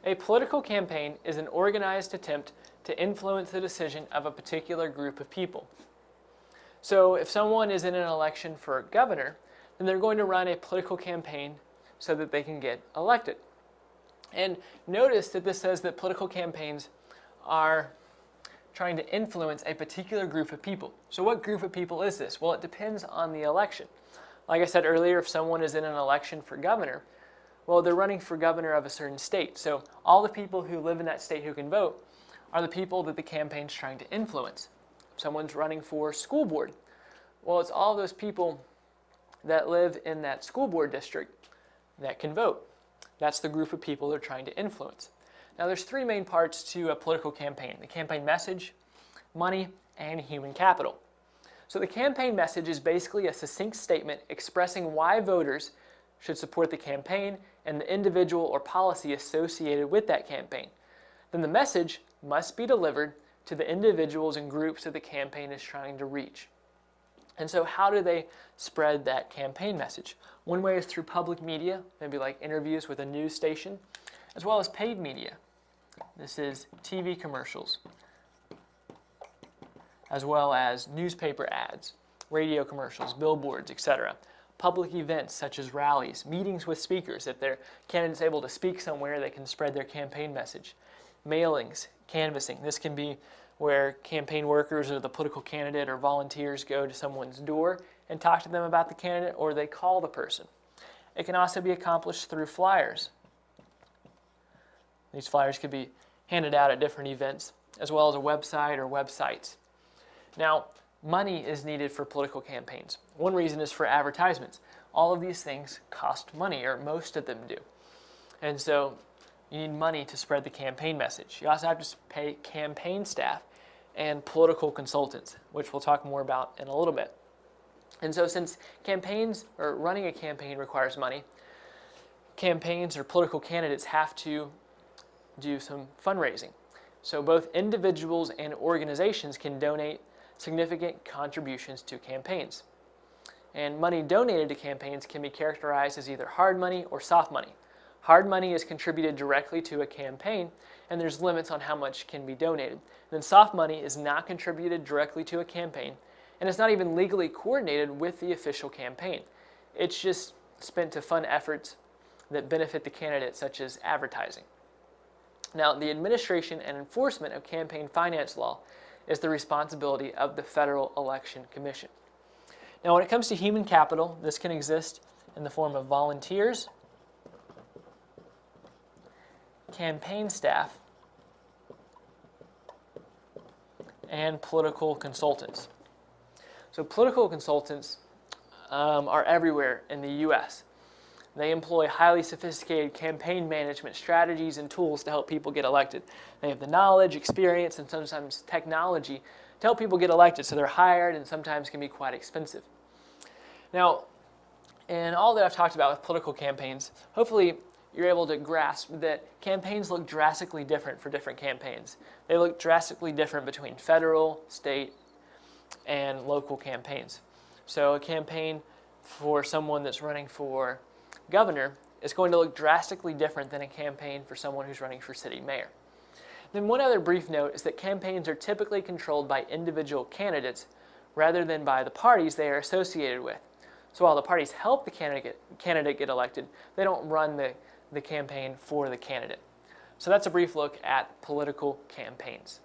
A political campaign is an organized attempt to influence the decision of a particular group of people. So if someone is in an election for governor, then they're going to run a political campaign so that they can get elected. And notice that this says that political campaigns are trying to influence a particular group of people. So what group of people is this? Well, it depends on the election. Like I said earlier, if someone is in an election for governor, well, they're running for governor of a certain state. So all the people who live in that state who can vote are the people that the campaign's trying to influence. If someone's running for school board, well, it's all those people that live in that school board district that can vote. That's the group of people they're trying to influence. Now, there's three main parts to a political campaign: the campaign message, money, and human capital. So the campaign message is basically a succinct statement expressing why voters should support the campaign and the individual or policy associated with that campaign. Then the message must be delivered to the individuals and groups that the campaign is trying to reach. And so how do they spread that campaign message? One way is through public media, maybe like interviews with a news station, as well as paid media. This is TV commercials, as well as newspaper ads, radio commercials, billboards, etc. Public events such as rallies, meetings with speakers. If their candidate's able to speak somewhere, they can spread their campaign message. Mailings, canvassing. This can be where campaign workers or the political candidate or volunteers go to someone's door and talk to them about the candidate, or they call the person. It can also be accomplished through flyers. These flyers could be handed out at different events, as well as a website or websites. Now, money is needed for political campaigns. One reason is for advertisements. All of these things cost money, or most of them do. And so you need money to spread the campaign message. You also have to pay campaign staff and political consultants, which we'll talk more about in a little bit. And so since campaigns or running a campaign requires money, campaigns or political candidates have to do some fundraising. So both individuals and organizations can donate significant contributions to campaigns. And money donated to campaigns can be characterized as either hard money or soft money. Hard money is contributed directly to a campaign, and there's limits on how much can be donated. Then soft money is not contributed directly to a campaign, and it's not even legally coordinated with the official campaign. It's just spent to fund efforts that benefit the candidate, such as advertising. Now, the administration and enforcement of campaign finance law is the responsibility of the Federal Election Commission. Now, when it comes to human capital, this can exist in the form of volunteers, campaign staff, and political consultants. So political consultants are everywhere in the U.S. They employ highly sophisticated campaign management strategies and tools to help people get elected. They have the knowledge, experience, and sometimes technology to help people get elected, so they're hired and sometimes can be quite expensive. Now, in all that I've talked about with political campaigns, hopefully you're able to grasp that campaigns look drastically different for different campaigns. They look drastically different between federal, state, and local campaigns. So a campaign for someone that's running for governor is going to look drastically different than a campaign for someone who's running for city mayor. Then one other brief note is that campaigns are typically controlled by individual candidates rather than by the parties they are associated with. So while the parties help the candidate get elected, they don't run the campaign for the candidate. So that's a brief look at political campaigns.